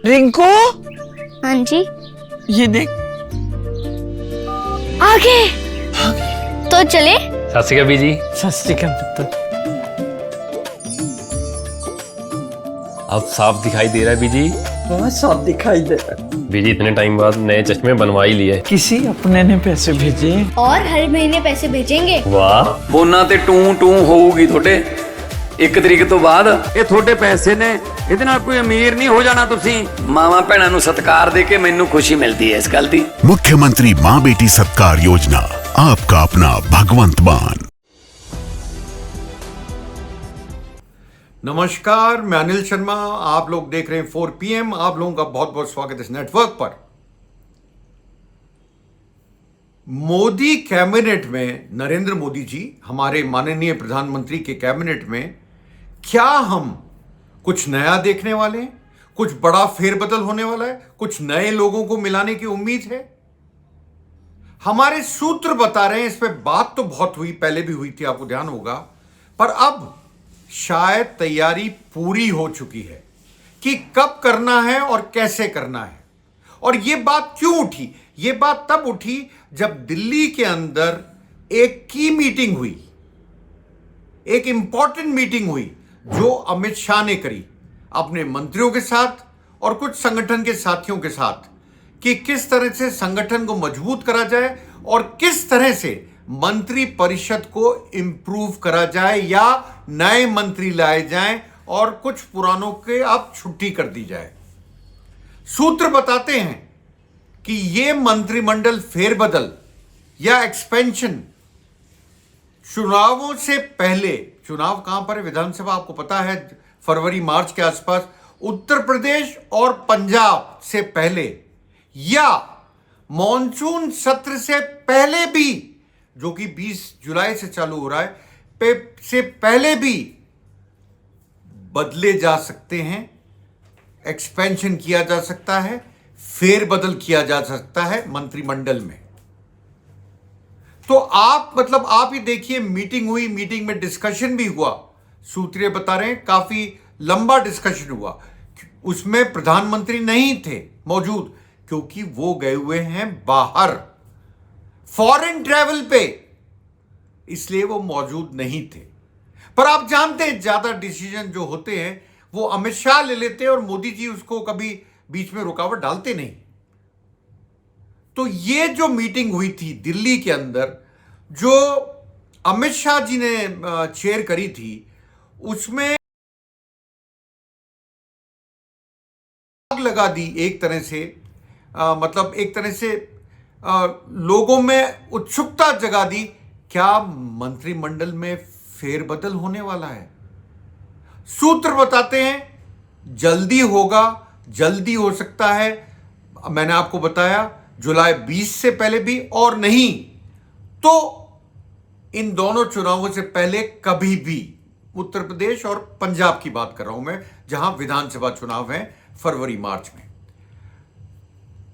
रिंकू, हाँ जी। ये देख। आगे तो चले। सत श्री अकाल बीजी। सत श्री अकाल पुत्र। अब साफ दिखाई दे रहा है बीजी। बहुत साफ दिखाई दे रहा है। बीजी इतने टाइम बाद नए चश्मे बनवा ही लिए। किसी अपने ने पैसे भेजे और हर महीने पैसे भेजेंगे। वाह। ਫੋਨਾਂ ਤੇ ਟੂ ਟੂ ਹੋਊਗੀ ਤੁਹਾਡੇ 1 ਤਰੀਕ ਤੋਂ ਬਾਅਦ। ਇਹ ਤੁਹਾਡੇ ਪੈਸੇ ਨੇ, ਇਹਦੇ ਨਾਲ ਕੋਈ ਅਮੀਰ ਨਹੀਂ ਹੋ ਜਾਣਾ ਤੁਸੀਂ। ਮਾਵਾਂ ਭੈਣਾਂ ਨੂੰ ਸਤਿਕਾਰ ਦੇ ਕੇ ਮੈਨੂੰ ਖੁਸ਼ੀ ਮਿਲਦੀ ਹੈ ਇਸ ਗੱਲ ਦੀ। मुख्यमंत्री माँ बेटी सत्कार योजना, आपका अपना भगवंत मान। नमस्कार, मैं अनिल शर्मा। आप लोग देख रहे हैं 4 PM। आप लोगों का बहुत बहुत स्वागत है इस नेटवर्क पर। मोदी कैबिनेट में, नरेंद्र मोदी जी हमारे माननीय प्रधानमंत्री के कैबिनेट में क्या हम कुछ नया देखने वाले हैं? कुछ बड़ा फेरबदल होने वाला है? कुछ नए लोगों को मिलाने की उम्मीद है? हमारे सूत्र बता रहे हैं। इस पे बात तो बहुत हुई, पहले भी हुई थी, आपको ध्यान होगा, पर अब शायद तैयारी पूरी हो चुकी है कि कब करना है और कैसे करना है। और यह बात क्यों उठी? यह बात तब उठी जब दिल्ली के अंदर एक की मीटिंग हुई, एक इंपॉर्टेंट मीटिंग हुई जो अमित शाह ने करी अपने मंत्रियों के साथ और कुछ संगठन के साथियों के साथ, कि किस तरह से संगठन को मजबूत करा जाए और किस तरह से मंत्री परिषद को इंप्रूव करा जाए या नए मंत्री लाए जाएं और कुछ पुरानों के अब छुट्टी कर दी जाए। सूत्र बताते हैं कि यह मंत्रिमंडल फेरबदल या एक्सपेंशन चुनावों से पहले, चुनाव कहां पर है? विधानसभा आपको पता है फरवरी मार्च के आसपास, उत्तर प्रदेश और पंजाब से पहले या मॉनसून सत्र से पहले भी, जो कि 20 जुलाई से चालू हो रहा है, से पहले भी बदले जा सकते हैं, एक्सपेंशन किया जा सकता है, फेरबदल किया जा सकता है मंत्रिमंडल में। तो आप ही देखिए, मीटिंग हुई, मीटिंग में डिस्कशन भी हुआ। सूत्रीय बता रहे हैं काफी लंबा डिस्कशन हुआ। उसमें प्रधानमंत्री नहीं थे मौजूद क्योंकि वो गए हुए हैं बाहर फॉरेन ट्रैवल पे, इसलिए वो मौजूद नहीं थे। पर आप जानते हैं ज्यादा डिसीजन जो होते हैं वो अमित शाह ले लेते हैं और मोदी जी उसको कभी बीच में रुकावट डालते नहीं। तो ये जो मीटिंग हुई थी दिल्ली के अंदर, जो अमित शाह जी ने चेयर करी थी, उसमें आग लगा दी एक तरह से, मतलब एक तरह से लोगों में उत्सुकता जगा दी। क्या मंत्रिमंडल में फेरबदल होने वाला है? सूत्र बताते हैं जल्दी होगा, जल्दी हो सकता है। मैंने आपको बताया जुलाई 20 से पहले भी, और नहीं तो इन दोनों चुनावों से पहले कभी भी। उत्तर प्रदेश और पंजाब की बात कर रहा हूं मैं, जहां विधानसभा चुनाव है फरवरी मार्च में।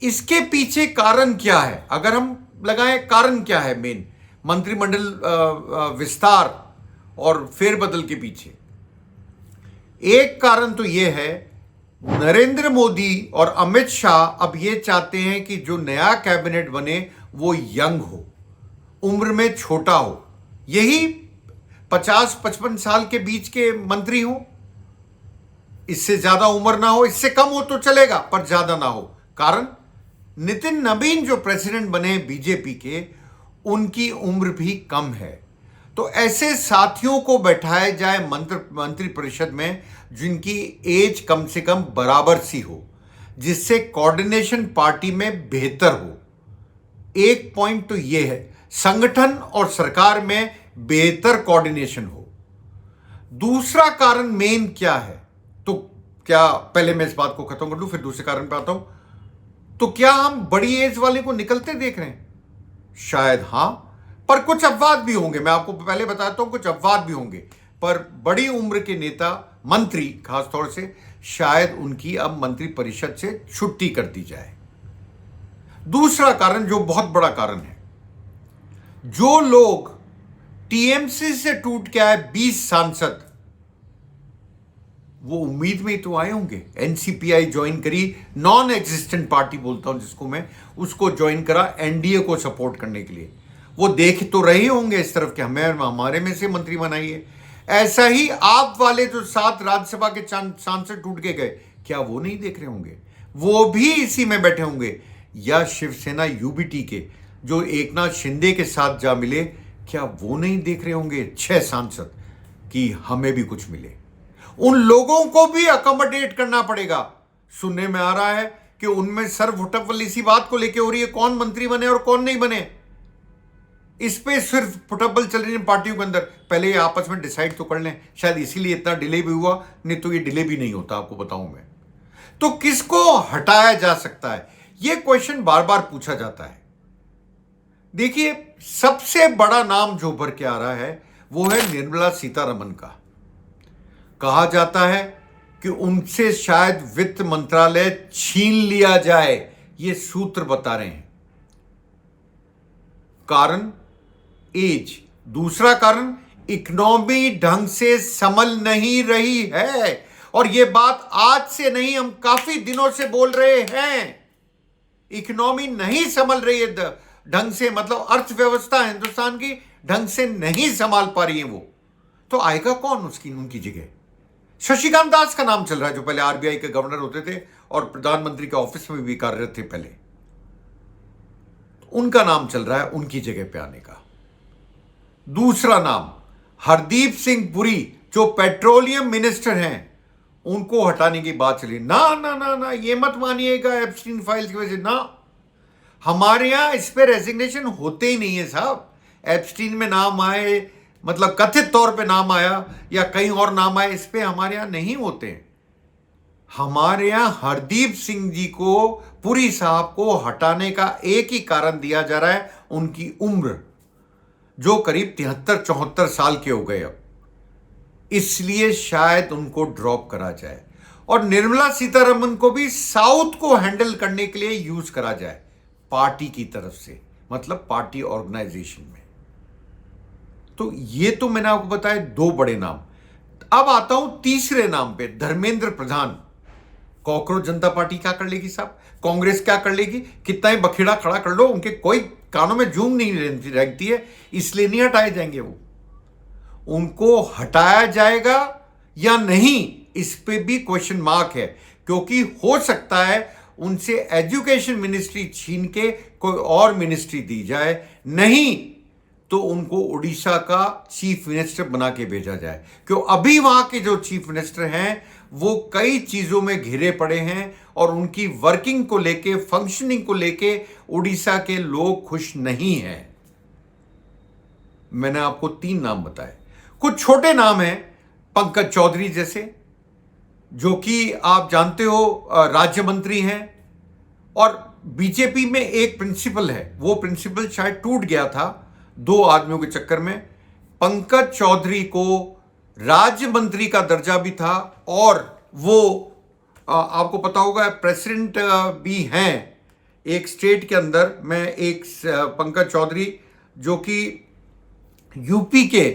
इसके पीछे कारण क्या है? अगर हम लगाएं कारण क्या है मेन मंत्रिमंडल विस्तार और फेरबदल के पीछे, एक कारण तो यह है, नरेंद्र मोदी और अमित शाह अब यह चाहते हैं कि जो नया कैबिनेट बने वो यंग हो, उम्र में छोटा हो, यही 50-55 साल के बीच के मंत्री हो, इससे ज्यादा उम्र ना हो, इससे कम हो तो चलेगा पर ज्यादा ना हो। कारण नितिन नवीन जो प्रेसिडेंट बने बीजेपी के, उनकी उम्र भी कम है। तो ऐसे साथियों को बैठाया जाए मंत्री परिषद में जिनकी एज कम से कम बराबर सी हो, जिससे कोऑर्डिनेशन पार्टी में बेहतर हो। एक पॉइंट तो यह है, संगठन और सरकार में बेहतर कोऑर्डिनेशन हो। दूसरा कारण मेन क्या है? तो क्या, पहले मैं इस बात को खत्म कर लूं फिर दूसरे कारण पे आता हूं। तो क्या हम बड़ी एज वाले को निकलते देख रहे हैं? शायद हां, पर कुछ अपवाद भी होंगे। मैं आपको पहले बताता हूं, कुछ अपवाद भी होंगे, पर बड़ी उम्र के नेता, मंत्री खासतौर से, शायद उनकी अब मंत्री परिषद से छुट्टी कर दी जाए। दूसरा कारण जो बहुत बड़ा कारण है, जो लोग टीएमसी से टूट के आए 20 सांसद, वो उम्मीद में ही तो आए होंगे। एनसीपीआई ज्वाइन करी, नॉन एग्जिस्टेंट पार्टी बोलता हूं जिसको मैं, उसको ज्वाइन करा एनडीए को सपोर्ट करने के लिए। वो देख तो रहे होंगे इस तरफ कि हमें हमारे में से मंत्री बनाइए। ऐसा ही आप वाले जो 7 राज्यसभा के सांसद टूट के गए, क्या वो नहीं देख रहे होंगे? वो भी इसी में बैठे होंगे। या शिवसेना यूबीटी के जो एकनाथ शिंदे के साथ जा मिले, क्या वो नहीं देख रहे होंगे 6 सांसद कि हमें भी कुछ मिले? उन लोगों को भी अकोमोडेट करना पड़ेगा। सुनने में आ रहा है कि उनमें सर्वफुटबल इसी बात को लेकर हो रही है, कौन मंत्री बने और कौन नहीं बने। इस पे सिर्फ फुटबल चल रही है पार्टियों के अंदर। पहले ये आपस में डिसाइड तो कर लें, शायद इसीलिए इतना डिले भी हुआ, नहीं तो ये डिले भी नहीं होता, आपको बताऊं मैं। तो किसको हटाया जा सकता है, ये क्वेश्चन बार बार पूछा जाता है। देखिए, सबसे बड़ा नाम जो उभर के आ रहा है वो है निर्मला सीतारमण का। कहा जाता है कि उनसे शायद वित्त मंत्रालय छीन लिया जाए, ये सूत्र बता रहे हैं। कारण एज, दूसरा कारण इकोनॉमी ढंग से संभल नहीं रही है। और यह बात आज से नहीं, हम काफी दिनों से बोल रहे हैं। इकोनॉमी नहीं संभल रही है ढंग से, मतलब अर्थव्यवस्था हिंदुस्तान की ढंग से नहीं संभाल पा रही है वो। तो आएगा कौन उसकी उनकी जगह? शशिकांत दास का नाम चल रहा है, जो पहले आरबीआई के गवर्नर होते थे और प्रधानमंत्री के ऑफिस में भी कार्यरत थे पहले। उनका नाम चल रहा है उनकी जगह पे आने का। दूसरा नाम हरदीप सिंह पुरी, जो पेट्रोलियम मिनिस्टर हैं, उनको हटाने की बात चली। ना ना ना ना, ये मत मानिएगा एप्स्टीन फाइल्स की वजह से, ना। हमारे यहां इस पे रेजिग्नेशन होते ही नहीं है साहब। एप्स्टीन में नाम आए, मतलब कथित तौर पे नाम आया या कहीं और नाम आए, इस पे हमारे यहां नहीं होते। हमारे यहां हरदीप सिंह जी को, पुरी साहब को हटाने का एक ही कारण दिया जा रहा है, उनकी उम्र जो करीब 73-74 साल के हो गए अब, इसलिए शायद उनको ड्रॉप करा जाए। और निर्मला सीतारमण को भी साउथ को हैंडल करने के लिए यूज करा जाए पार्टी की तरफ से, मतलब पार्टी ऑर्गेनाइजेशन में। तो ये तो मैंने आपको बताया 2 बड़े नाम। अब आता हूं तीसरे नाम पे, धर्मेंद्र प्रधान। कॉकरोच जनता पार्टी क्या कर लेगी साहब? कांग्रेस क्या कर लेगी? कितना ही बखेड़ा खड़ा कर लो, उनके कोई कानों में जूं नहीं रहती है, इसलिए नहीं हटाए जाएंगे वो। उनको हटाया जाएगा या नहीं, इस पे भी क्वेश्चन मार्क है, क्योंकि हो सकता है उनसे एजुकेशन मिनिस्ट्री छीन के कोई और मिनिस्ट्री दी जाए, नहीं तो उनको उड़ीसा का चीफ मिनिस्टर बना के भेजा जाए। क्यों? अभी वहां के जो चीफ मिनिस्टर हैं वो कई चीजों में घिरे पड़े हैं और उनकी वर्किंग को लेके, फंक्शनिंग को लेके उड़ीसा के लोग खुश नहीं हैं। मैंने आपको 3 नाम बताए। कुछ छोटे नाम हैं, पंकज चौधरी जैसे, जो कि आप जानते हो राज्य मंत्री हैं। और बीजेपी में एक प्रिंसिपल है, वो प्रिंसिपल शायद टूट गया था 2 आदमियों के चक्कर में। पंकज चौधरी को राज्य मंत्री का दर्जा भी था और वो आपको पता होगा प्रेसिडेंट भी हैं एक स्टेट के अंदर। मैं एक पंकज चौधरी जो कि यूपी के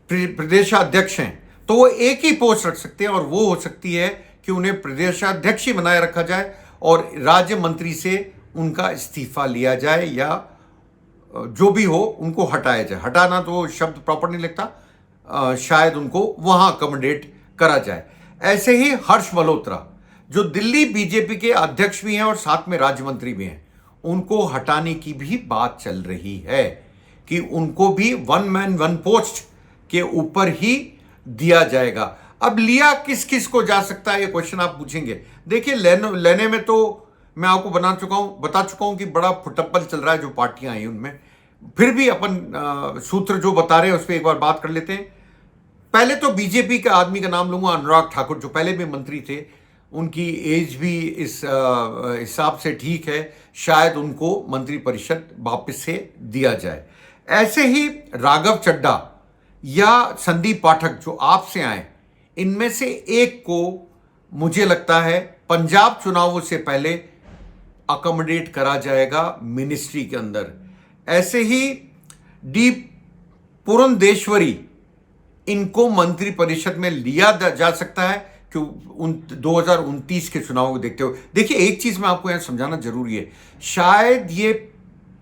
प्रदेशाध्यक्ष हैं, तो वो एक ही पोस्ट रख सकते हैं और वो हो सकती है कि उन्हें प्रदेशाध्यक्ष ही बनाए रखा जाए और राज्य मंत्री से उनका इस्तीफा लिया जाए या जो भी हो उनको हटाया जाए। हटाना तो शब्द प्रॉपर नहीं लगता, शायद उनको वहां अकोमोडेट करा जाए। ऐसे ही हर्ष मल्होत्रा जो दिल्ली बीजेपी के अध्यक्ष भी हैं और साथ में राज्य मंत्री भी हैं, उनको हटाने की भी बात चल रही है कि उनको भी 1 मैन 1 पोस्ट के ऊपर ही दिया जाएगा। अब लिया किस किस को जा सकता है, ये क्वेश्चन आप पूछेंगे। देखिए, लेने में तो मैं आपको बता चुका हूं कि बड़ा फुटप्पल चल रहा है जो पार्टियां आई उनमें। फिर भी अपन सूत्र जो बता रहे हैं उस पर एक बार बात कर लेते हैं। पहले तो बीजेपी के आदमी का नाम लूंगा, अनुराग ठाकुर, जो पहले भी मंत्री थे। उनकी एज भी इस हिसाब से ठीक है, शायद उनको मंत्रिपरिषद वापस से दिया जाए। ऐसे ही राघव चड्ढा या संदीप पाठक जो आपसे आए, इनमें से एक को मुझे लगता है पंजाब चुनावों से पहले अकोमोडेट करा जाएगा मिनिस्ट्री के अंदर। ऐसे ही डी पुरंदेश्वरी, इनको मंत्रिपरिषद में लिया जा सकता है क्यों 2029 के चुनाव को देखते हो। देखिए एक चीज मैं आपको यहाँ समझाना जरूरी है, शायद ये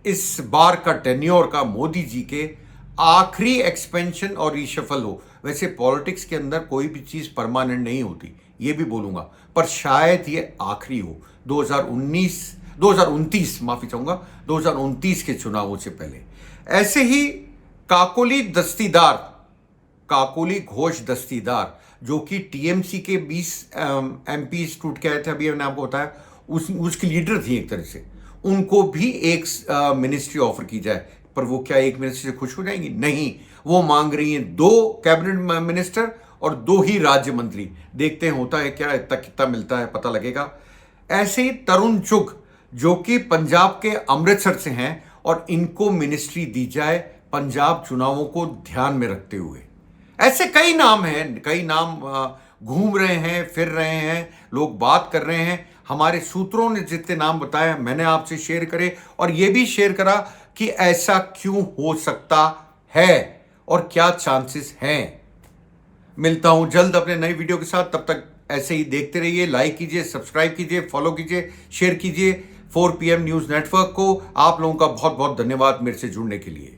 इस बार का टेन्योर का मोदी जी के आखिरी एक्सपेंशन और रिशफल हो। वैसे पॉलिटिक्स के अंदर कोई भी चीज परमानेंट नहीं होती, ये भी बोलूंगा, पर शायद ये आखिरी हो 2029 माफी चाहूंगा, 2029 के चुनावों से पहले। ऐसे ही काकोली घोष दस्तीदार जो कि टीएमसी के 20 एमपी टूट के आए थे, अभी मैंने आपको बताया, उसकी लीडर थी एक तरह से, उनको भी एक मिनिस्ट्री ऑफर की जाए। पर वो क्या एक मिनिस्ट्री से खुश हो जाएंगी? नहीं, वो मांग रही हैं 2 कैबिनेट मिनिस्टर और 2 ही राज्य मंत्री। देखते हैं होता है क्या, इतना कितना मिलता है पता लगेगा। ऐसे ही तरुण चुग जो कि पंजाब के अमृतसर से हैं और इनको मिनिस्ट्री दी जाए पंजाब चुनावों को ध्यान में रखते हुए। ऐसे कई नाम हैं, कई नाम घूम रहे हैं, फिर रहे हैं, लोग बात कर रहे हैं। हमारे सूत्रों ने जितने नाम बताए मैंने आपसे शेयर करे और यह भी शेयर करा कि ऐसा क्यों हो सकता है और क्या चांसेस हैं। मिलता हूं जल्द अपने नई वीडियो के साथ, तब तक ऐसे ही देखते रहिए, लाइक कीजिए, सब्सक्राइब कीजिए, फॉलो कीजिए, शेयर कीजिए 4 PM न्यूज नेटवर्क को। आप लोगों का बहुत बहुत धन्यवाद मेरे से जुड़ने के लिए।